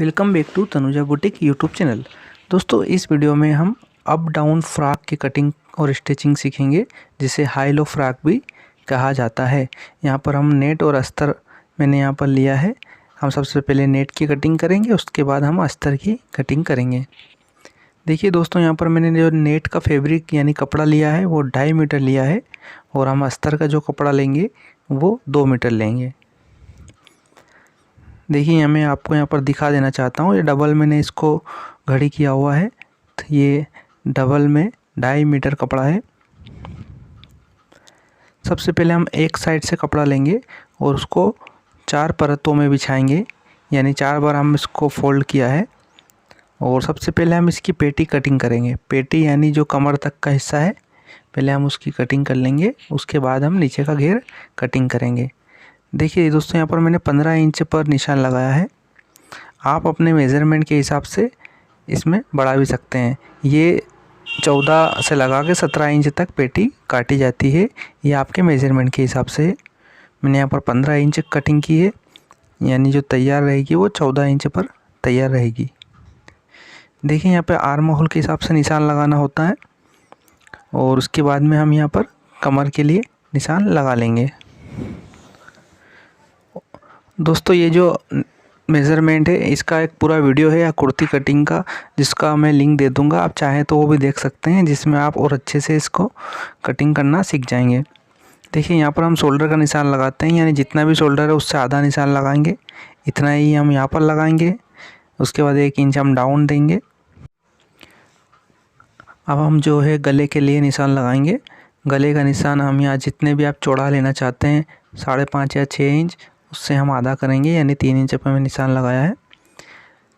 Welcome back to Tanuja boutique YouTube channel. दोस्तों, इस video में हम अप डाउन फ्रॉक की कटिंग और स्टिचिंग सीखेंगे, जिसे हाई लो फ्रॉक भी कहा जाता है। यहाँ पर हम नेट और अस्तर मैंने यहाँ पर लिया है। हम सबसे पहले नेट की कटिंग करेंगे, उसके बाद हम अस्तर की कटिंग करेंगे। देखिए दोस्तों, यहाँ पर मैंने जो नेट का फैब्रिक यानी कपड़ा लिया है वो 2.5 मीटर लिया है, और हम अस्तर का जो कपड़ा लेंगे वो 2 मीटर लेंगे। देखिए, मैं आपको यहाँ पर दिखा देना चाहता हूँ, ये डबल मैंने इसको घड़ी किया हुआ है। तो ये डबल में 2.5 मीटर कपड़ा है। सबसे पहले हम एक साइड से कपड़ा लेंगे और उसको 4 परतों में बिछाएंगे, यानी 4 बार हम इसको फोल्ड किया है। और सबसे पहले हम इसकी पेटी कटिंग करेंगे। पेटी यानी जो कमर तक का हिस्सा है, पहले हम उसकी कटिंग कर लेंगे, उसके बाद हम नीचे का घेर कटिंग करेंगे। देखिए दोस्तों, यहाँ पर मैंने 15 इंच पर निशान लगाया है। आप अपने मेज़रमेंट के हिसाब से इसमें बढ़ा भी सकते हैं। ये 14 से लगा के 17 इंच तक पेटी काटी जाती है, ये आपके मेज़रमेंट के हिसाब से। मैंने यहाँ पर 15 इंच कटिंग की है, यानी जो तैयार रहेगी वो 14 इंच पर तैयार रहेगी। देखिए, यहाँ पे आर्म होल के हिसाब से निशान लगाना होता है, और उसके बाद में हम यहाँ पर कमर के लिए निशान लगा लेंगे। दोस्तों, ये जो मेज़रमेंट है इसका एक पूरा वीडियो है या कुर्ती कटिंग का, जिसका मैं लिंक दे दूंगा। आप चाहें तो वो भी देख सकते हैं, जिसमें आप और अच्छे से इसको कटिंग करना सीख जाएंगे। देखिए, यहाँ पर हम शोल्डर का निशान लगाते हैं, यानी जितना भी शोल्डर है उससे आधा निशान लगाएंगे। इतना ही हम यहाँ पर लगाएंगे। उसके बाद 1 इंच हम डाउन देंगे। अब हम जो है गले के लिए निशान लगाएंगे। गले का निशान हम यहाँ जितने भी आप चौड़ा लेना चाहते हैं, 5.5 या 6 इंच, उससे हम आधा करेंगे, यानी 3 इंच पर मैं निशान लगाया है।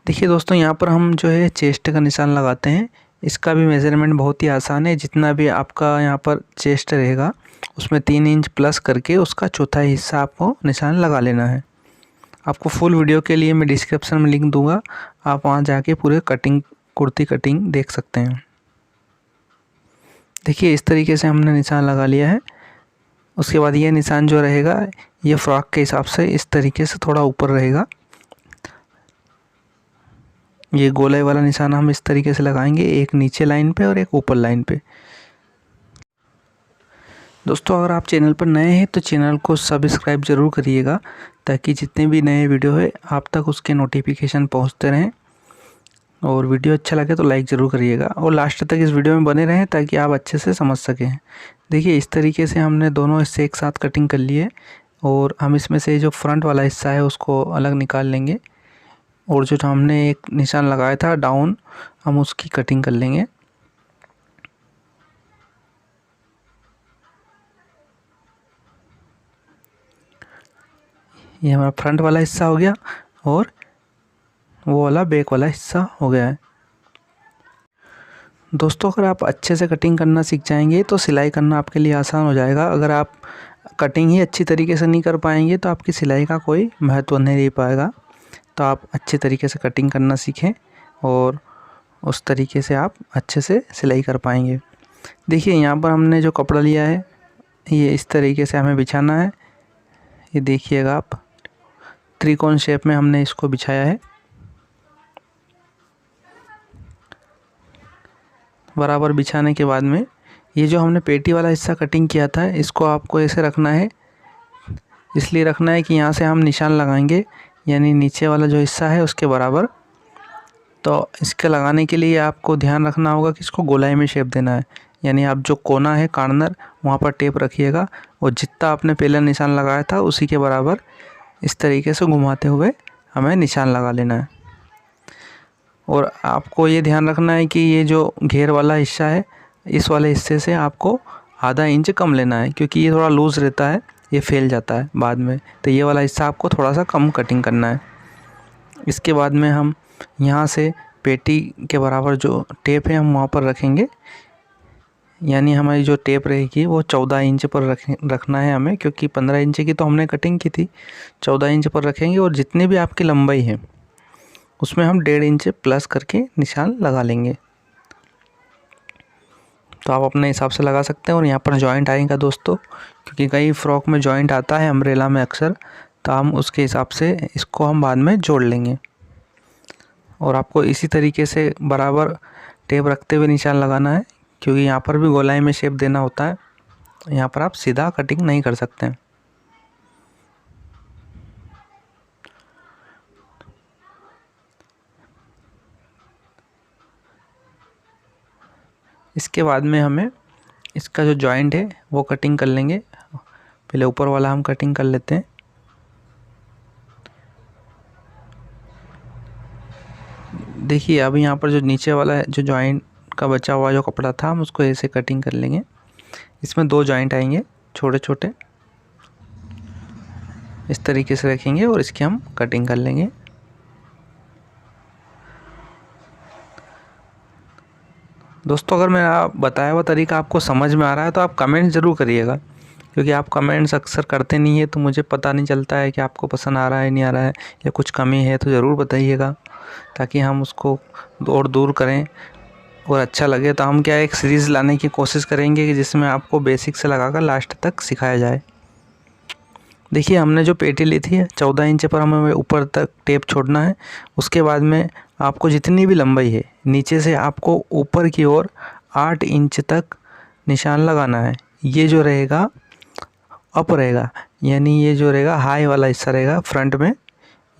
देखिए दोस्तों, यहाँ पर हम जो है चेस्ट का निशान लगाते हैं। इसका भी मेज़रमेंट बहुत ही आसान है। जितना भी आपका यहाँ पर चेस्ट रहेगा उसमें 3 इंच प्लस करके उसका चौथा हिस्सा आपको निशान लगा लेना है। आपको फुल वीडियो के लिए मैं डिस्क्रिप्शन में लिंक दूँगा, आप वहाँ जाके पूरे कुर्ती कटिंग देख सकते हैं। देखिए, इस तरीके से हमने निशान लगा लिया है। उसके बाद ये निशान जो रहेगा ये फ्रॉक के हिसाब से इस तरीके से थोड़ा ऊपर रहेगा। ये गोलाई वाला निशान हम इस तरीके से लगाएंगे, एक नीचे लाइन पे और एक ऊपर लाइन पे। दोस्तों, अगर आप चैनल पर नए हैं तो चैनल को सब्सक्राइब ज़रूर करिएगा, ताकि जितने भी नए वीडियो है आप तक उसके नोटिफिकेशन पहुंचते रहें। और वीडियो अच्छा लगे तो लाइक ज़रूर करिएगा, और लास्ट तक इस वीडियो में बने रहें ताकि आप अच्छे से समझ सकें। देखिए, इस तरीके से हमने दोनों हिस्से एक साथ कटिंग कर लिए, और हम इसमें से जो फ्रंट वाला हिस्सा है उसको अलग निकाल लेंगे, और जो हमने एक निशान लगाया था डाउन, हम उसकी कटिंग कर लेंगे। ये हमारा फ्रंट वाला हिस्सा हो गया, और वो वाला बैक वाला हिस्सा हो गया है। दोस्तों, अगर आप अच्छे से कटिंग करना सीख जाएंगे तो सिलाई करना आपके लिए आसान हो जाएगा। अगर आप कटिंग ही अच्छी तरीके से नहीं कर पाएंगे तो आपकी सिलाई का कोई महत्व नहीं रह पाएगा। तो आप अच्छे तरीके से कटिंग करना सीखें, और उस तरीके से आप अच्छे से सिलाई कर पाएंगे। देखिए, यहाँ पर हमने जो कपड़ा लिया है ये इस तरीके से हमें बिछाना है। ये देखिएगा आप, त्रिकोण शेप में हमने इसको बिछाया है। बराबर बिछाने के बाद में ये जो हमने पेटी वाला हिस्सा कटिंग किया था इसको आपको ऐसे रखना है। इसलिए रखना है कि यहाँ से हम निशान लगाएंगे, यानी नीचे वाला जो हिस्सा है उसके बराबर। तो इसके लगाने के लिए आपको ध्यान रखना होगा कि इसको गोलाई में शेप देना है, यानी आप जो कोना है कॉर्नर वहाँ पर टेप रखिएगा, और जितना आपने पहले निशान लगाया था उसी के बराबर इस तरीके से घुमाते हुए हमें निशान लगा लेना है। और आपको ये ध्यान रखना है कि ये जो घेर वाला हिस्सा है इस वाले हिस्से से आपको आधा इंच कम लेना है, क्योंकि ये थोड़ा लूज़ रहता है, ये फैल जाता है बाद में। तो ये वाला हिस्सा आपको थोड़ा सा कम कटिंग करना है। इसके बाद में हम यहाँ से पेटी के बराबर जो टेप है हम वहाँ पर रखेंगे, यानी हमारी जो टेप रहेगी वो 14 इंच पर रखना है हमें, क्योंकि 15 इंच की तो हमने कटिंग की थी। 14 इंच पर रखेंगे, और जितनी भी आपकी लंबाई है उसमें हम 1.5 इंच प्लस करके निशान लगा लेंगे। तो आप अपने हिसाब से लगा सकते हैं। और यहाँ पर जॉइंट आएगा दोस्तों, क्योंकि कई फ्रॉक में जॉइंट आता है अम्ब्रेला में अक्सर, तो हम उसके हिसाब से इसको हम बाद में जोड़ लेंगे। और आपको इसी तरीके से बराबर टेप रखते हुए निशान लगाना है, क्योंकि यहाँ पर भी गोलाई में शेप देना होता है। यहाँ पर आप सीधा कटिंग नहीं कर सकते हैं। इसके बाद में हमें इसका जो जॉइंट है वो कटिंग कर लेंगे। पहले ऊपर वाला हम कटिंग कर लेते हैं। देखिए अब यहाँ पर जो नीचे वाला है, जो जॉइंट का बचा हुआ जो कपड़ा था, हम उसको ऐसे कटिंग कर लेंगे। इसमें 2 जॉइंट आएंगे छोटे छोटे, इस तरीके से रखेंगे और इसकी हम कटिंग कर लेंगे। दोस्तों अगर मेरा बताया हुआ तरीका आपको समझ में आ रहा है तो आप कमेंट ज़रूर करिएगा, क्योंकि आप कमेंट्स अक्सर करते नहीं है तो मुझे पता नहीं चलता है कि आपको पसंद आ रहा है नहीं आ रहा है, या कुछ कमी है तो ज़रूर बताइएगा, ताकि हम उसको और दूर करें और अच्छा लगे। तो हम क्या एक सीरीज़ लाने की कोशिश करेंगे कि जिसमें आपको बेसिक से लगाकर लास्ट तक सिखाया जाए। देखिए हमने जो पेटी ली थी 14 इंच पर हमें ऊपर तक टेप छोड़ना है। उसके बाद में आपको जितनी भी लंबाई है नीचे से आपको ऊपर की ओर 8 इंच तक निशान लगाना है। ये जो रहेगा अप रहेगा, यानी ये जो रहेगा हाई वाला हिस्सा रहेगा फ्रंट में,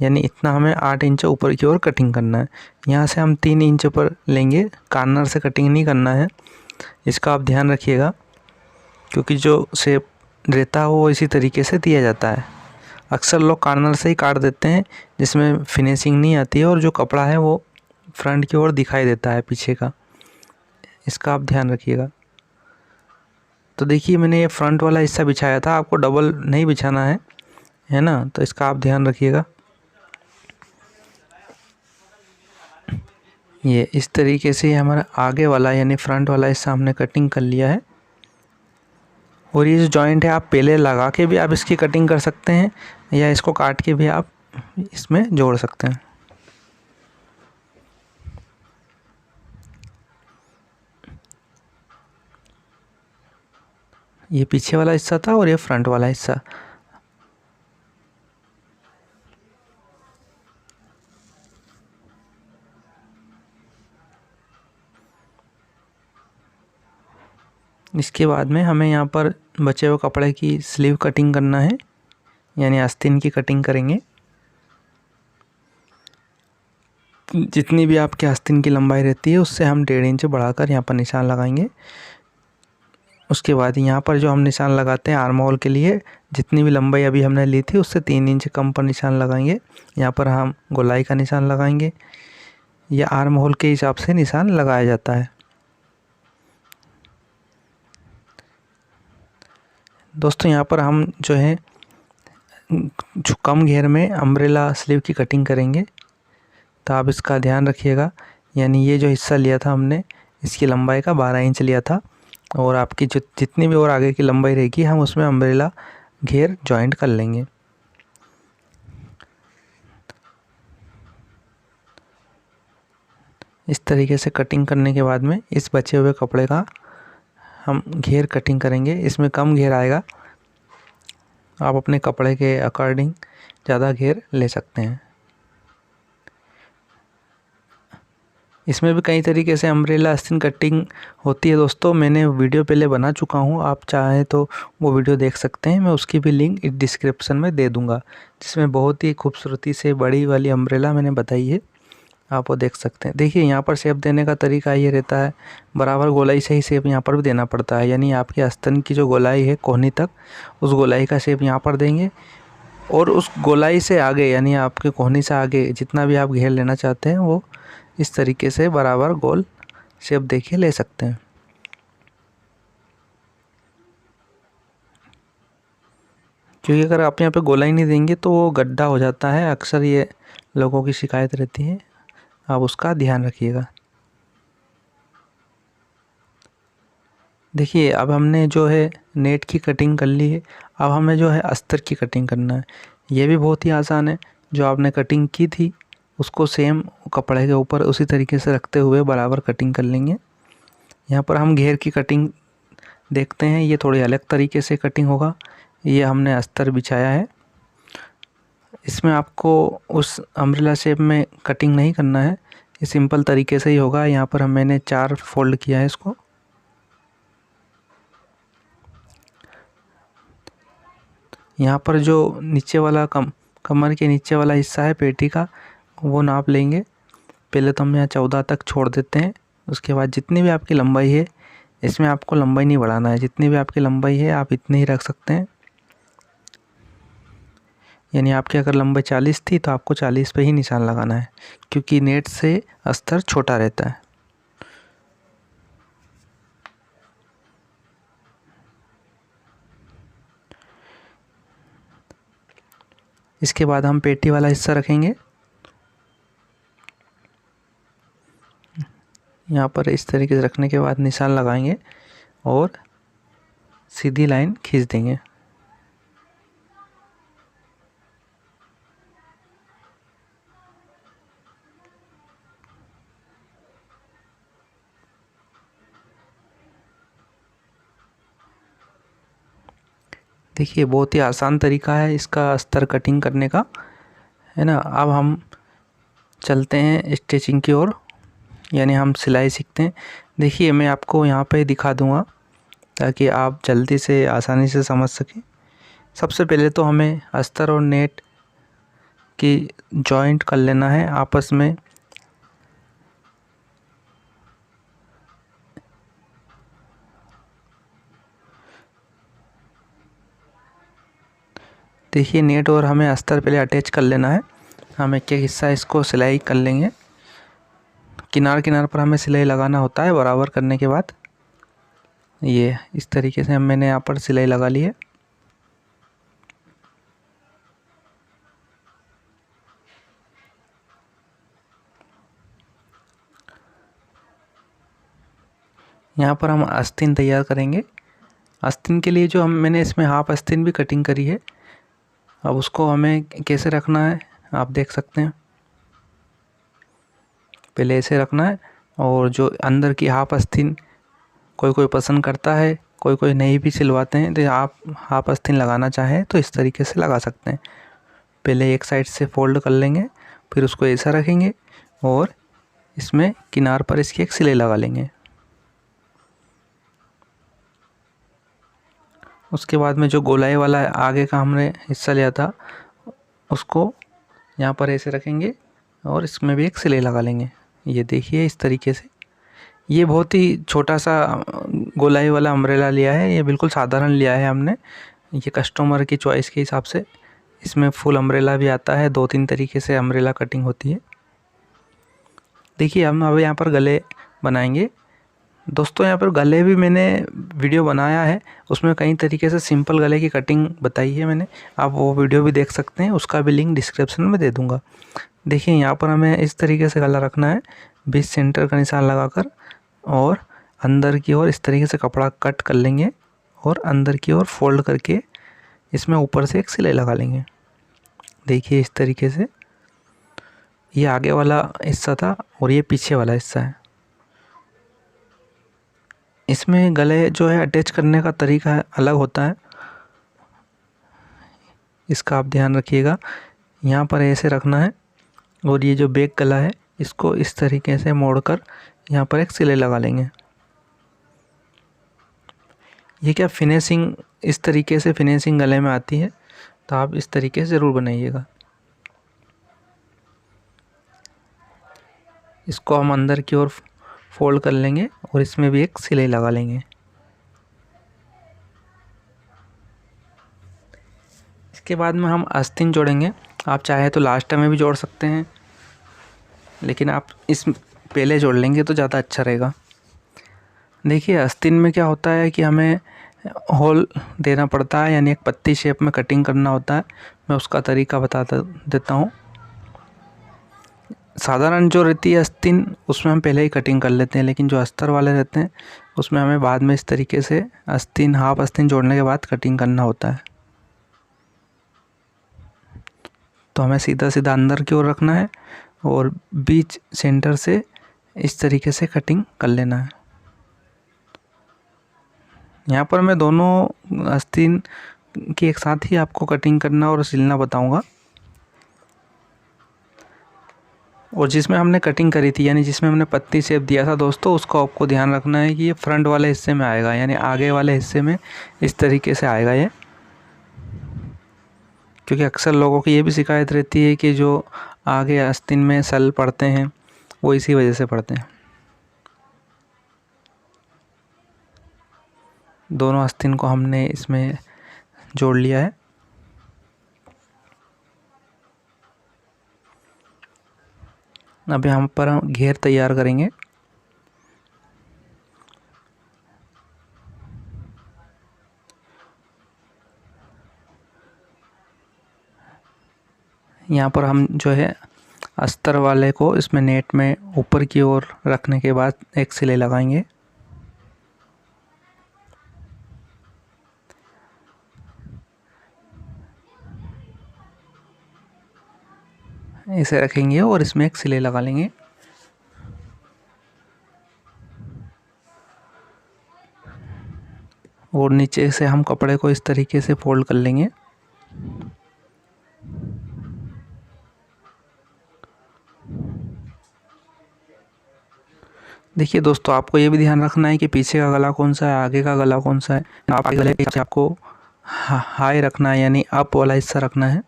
यानी इतना हमें 8 इंच ऊपर की ओर कटिंग करना है। यहाँ से हम 3 इंच पर लेंगे, कॉर्नर से कटिंग नहीं करना है, इसका आप ध्यान रखिएगा, क्योंकि जो शेप रहता है वो इसी तरीके से दिया जाता है। अक्सर लोग कॉर्नर से ही काट देते हैं, जिसमें फिनिशिंग नहीं आती है और जो कपड़ा है वो फ्रंट की ओर दिखाई देता है पीछे का, इसका आप ध्यान रखिएगा। तो देखिए मैंने ये फ्रंट वाला हिस्सा बिछाया था, आपको डबल नहीं बिछाना है ना, तो इसका आप ध्यान रखिएगा। ये इस तरीके से हमारा आगे वाला यानी फ्रंट वाला हिस्सा हमने कटिंग कर लिया है। और ये जो जॉइंट है आप पहले लगा के भी आप इसकी कटिंग कर सकते हैं, या इसको काट के भी आप इसमें जोड़ सकते हैं। ये पीछे वाला हिस्सा था और ये फ्रंट वाला हिस्सा। इसके बाद में हमें यहाँ पर बचे हुए कपड़े की स्लीव कटिंग करना है, यानी आस्तीन की कटिंग करेंगे। जितनी भी आपके आस्तीन की लंबाई रहती है उससे हम 1.5 इंच बढ़ाकर यहाँ पर निशान लगाएंगे। उसके बाद यहाँ पर जो हम निशान लगाते हैं आर्म होल के लिए, जितनी भी लंबाई अभी हमने ली थी उससे 3 इंच कम पर निशान लगाएंगे। यहाँ पर हम गोलाई का निशान लगाएंगे, या आर्म होल के हिसाब से निशान लगाया जाता है। दोस्तों यहाँ पर हम जो है जो कम घेर में अम्ब्रेला स्लीव की कटिंग करेंगे, तो आप इसका ध्यान रखिएगा। यानी ये जो हिस्सा लिया था हमने, इसकी लंबाई का 12 इंच लिया था, और आपकी जो जितनी भी और आगे की लंबाई रहेगी हम उसमें अम्ब्रेला घेर जॉइंट कर लेंगे। इस तरीके से कटिंग करने के बाद में इस बचे हुए कपड़े का हम घेर कटिंग करेंगे। इसमें कम घेर आएगा, आप अपने कपड़े के अकॉर्डिंग ज़्यादा घेर ले सकते हैं। इसमें भी कई तरीके से अम्ब्रेला आस्तीन कटिंग होती है दोस्तों, मैंने वीडियो पहले बना चुका हूँ, आप चाहें तो वो वीडियो देख सकते हैं, मैं उसकी भी लिंक इस डिस्क्रिप्शन में दे दूँगा, जिसमें बहुत ही खूबसूरती से बड़ी वाली अम्ब्रेला मैंने बताई है, आप वो देख सकते हैं। देखिए यहाँ पर शेप देने का तरीका ये रहता है, बराबर गोलाई से ही शेप यहाँ पर भी देना पड़ता है, यानी आपके आस्तीन की जो गोलाई है कोहनी तक, उस गोलाई का शेप यहाँ पर देंगे, और उस गोलाई से आगे यानी आपके कोहनी से आगे जितना भी आप घेर लेना चाहते हैं वो इस तरीके से बराबर गोल शेप देखिए ले सकते हैं। क्योंकि अगर आप यहाँ पे गोलाई नहीं देंगे तो वो गड्ढा हो जाता है, अक्सर ये लोगों की शिकायत रहती है, आप उसका ध्यान रखिएगा। देखिए अब हमने जो है नेट की कटिंग कर ली है, अब हमें जो है अस्तर की कटिंग करना है। ये भी बहुत ही आसान है, जो आपने कटिंग की थी उसको सेम कपड़े के ऊपर उसी तरीके से रखते हुए बराबर कटिंग कर लेंगे। यहाँ पर हम घेर की कटिंग देखते हैं, ये थोड़ी अलग तरीके से कटिंग होगा। ये हमने अस्तर बिछाया है, इसमें आपको उस अम्ब्रेला शेप में कटिंग नहीं करना है, ये सिंपल तरीके से ही होगा। यहाँ पर मैंने 4 फोल्ड किया है इसको। यहाँ पर जो नीचे वाला कमर के नीचे वाला हिस्सा है पेटी का, वो नाप लेंगे। पहले तो हम यहाँ 14 तक छोड़ देते हैं। उसके बाद जितनी भी आपकी लंबाई है, इसमें आपको लंबाई नहीं बढ़ाना है, जितनी भी आपकी लंबाई है आप इतनी ही रख सकते हैं। यानी आपकी अगर लंबाई 40 थी तो आपको 40 पे ही निशान लगाना है, क्योंकि नेट से अस्तर छोटा रहता है। इसके बाद हम पेटी वाला हिस्सा रखेंगे। यहाँ पर इस तरीके से रखने के बाद निशान लगाएंगे और सीधी लाइन खींच देंगे। देखिए बहुत ही आसान तरीका है इसका अस्तर कटिंग करने का, है ना। अब हम चलते हैं स्टिचिंग की ओर, यानी हम सिलाई सीखते हैं। देखिए मैं आपको यहाँ पे दिखा दूँगा ताकि आप जल्दी से आसानी से समझ सकें। सबसे पहले तो हमें अस्तर और नेट की जॉइंट कर लेना है आपस में। देखिए नेट और हमें अस्तर पहले अटैच कर लेना है। हम एक एक हिस्सा इसको सिलाई कर लेंगे। किनार किनार पर हमें सिलाई लगाना होता है बराबर करने के बाद। ये इस तरीके से मैंने यहाँ पर सिलाई लगा ली है। यहाँ पर हम आस्तीन तैयार करेंगे। आस्तीन के लिए जो मैंने इसमें हाफ आस्तीन भी कटिंग करी है। अब उसको हमें कैसे रखना है आप देख सकते हैं। पहले ऐसे रखना है, और जो अंदर की हाफ आस्तीन कोई कोई पसंद करता है, कोई कोई नहीं भी सिलवाते हैं, तो आप हाफ आस्तीन लगाना चाहें तो इस तरीके से लगा सकते हैं। पहले एक साइड से फोल्ड कर लेंगे, फिर उसको ऐसा रखेंगे और इसमें किनार पर इसकी एक सिलाई लगा लेंगे। उसके बाद में जो गोलाई वाला आगे का हमने हिस्सा लिया था उसको यहाँ पर ऐसे रखेंगे और इसमें भी एक सिलाई लगा लेंगे। ये देखिए इस तरीके से। ये बहुत ही छोटा सा गोलाई वाला अम्ब्रेला लिया है, ये बिल्कुल साधारण लिया है हमने। ये कस्टमर की चॉइस के हिसाब से इसमें फुल अम्ब्रेला भी आता है। 2-3 तरीके से अम्ब्रेला कटिंग होती है। देखिए हम अब यहाँ पर गले बनाएंगे। दोस्तों यहाँ पर गले भी मैंने वीडियो बनाया है, उसमें कई तरीके से सिंपल गले की कटिंग बताई है मैंने। आप वो वीडियो भी देख सकते हैं, उसका भी लिंक डिस्क्रिप्शन में दे दूँगा। देखिए यहाँ पर हमें इस तरीके से गला रखना है, बीच सेंटर का निशान लगाकर, और अंदर की ओर इस तरीके से कपड़ा कट कर लेंगे और अंदर की ओर फोल्ड करके इसमें ऊपर से एक सिलाई लगा लेंगे। देखिए इस तरीके से। ये आगे वाला हिस्सा था और ये पीछे वाला हिस्सा है। इसमें गले जो है अटैच करने का तरीका अलग होता है, इसका आप ध्यान रखिएगा। यहाँ पर ऐसे रखना है और ये जो बैक गला है इसको इस तरीके से मोड़कर यहाँ पर एक सिलाई लगा लेंगे। ये क्या फिनिशिंग, इस तरीके से फिनिशिंग गले में आती है, तो आप इस तरीके से ज़रूर बनाइएगा। इसको हम अंदर की ओर फोल्ड कर लेंगे और इसमें भी एक सिलाई लगा लेंगे। इसके बाद में हम आस्तीन जोड़ेंगे। आप चाहे तो लास्ट में भी जोड़ सकते हैं, लेकिन आप इस पहले जोड़ लेंगे तो ज़्यादा अच्छा रहेगा। देखिए आस्तीन में क्या होता है कि हमें होल देना पड़ता है, यानी एक पत्ती शेप में कटिंग करना होता है। मैं उसका तरीका बता देता हूँ। साधारण जो रहती है आस्तीन उसमें हम पहले ही कटिंग कर लेते हैं, लेकिन जो अस्तर वाले रहते हैं उसमें हमें बाद में इस तरीके से आस्तीन, हाफ आस्तीन जोड़ने के बाद कटिंग करना होता है। तो हमें सीधा सीधा अंदर की ओर रखना है और बीच सेंटर से इस तरीके से कटिंग कर लेना है। यहाँ पर मैं दोनों आस्तीन की एक साथ ही आपको कटिंग करना और सिलना बताऊंगा। और जिसमें हमने कटिंग करी थी यानी जिसमें हमने पत्ती शेप दिया था दोस्तों, उसको आपको ध्यान रखना है कि ये फ्रंट वाले हिस्से में आएगा, यानी आगे वाले हिस्से में इस तरीके से आएगा ये। क्योंकि अक्सर लोगों की ये भी शिकायत रहती है कि जो आगे आस्तीन में सल पड़ते हैं वो इसी वजह से पड़ते हैं। दोनों आस्तीन को हमने इसमें जोड़ लिया है। अब यहाँ पर हम घेर तैयार करेंगे। यहाँ पर हम जो है अस्तर वाले को इसमें नेट में ऊपर की ओर रखने के बाद एक सिलाई लगाएंगे। इसे रखेंगे और इसमें एक सिलाई लगा लेंगे। और नीचे से हम कपड़े को इस तरीके से फोल्ड कर लेंगे। देखिए दोस्तों, आपको ये भी ध्यान रखना है कि पीछे का गला कौन सा है, आगे का गला कौन सा है। आप आगे गले से आपको हाई रखना है, यानी अप वाला हिस्सा रखना है।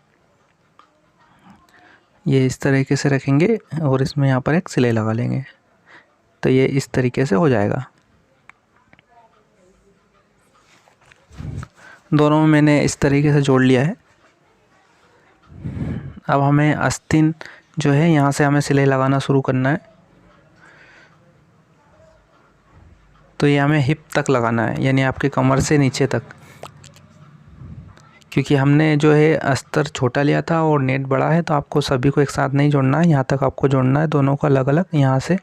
ये इस तरीके से रखेंगे और इसमें यहाँ पर एक सिलाई लगा लेंगे, तो ये इस तरीके से हो जाएगा। दोनों में मैंने इस तरीके से जोड़ लिया है। अब हमें आस्तीन जो है यहाँ से हमें सिलाई लगाना शुरू करना है। तो ये हमें हिप तक लगाना है, यानी आपके कमर से नीचे तक। क्योंकि हमने जो है अस्तर छोटा लिया था और नेट बड़ा है, तो आपको सभी को एक साथ नहीं जोड़ना है, यहाँ तक आपको जोड़ना है। दोनों को अलग अलग यहाँ से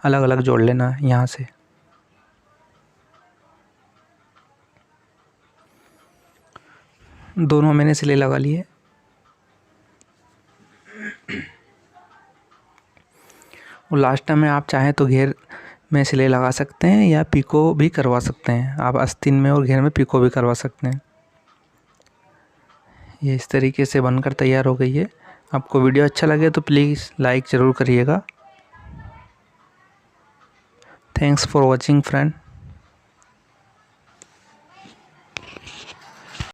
अलग अलग जोड़ लेना है। यहाँ से दोनों मैंने सिलाई लगा ली है। और लास्ट में आप चाहें तो घेर में सिलाई लगा सकते हैं या पिको भी करवा सकते हैं। आप आस्तीन में और घेर में पिको भी करवा सकते हैं। ये इस तरीके से बनकर तैयार हो गई है। आपको वीडियो अच्छा लगे तो प्लीज़ लाइक ज़रूर करिएगा। Thanks for watching friend.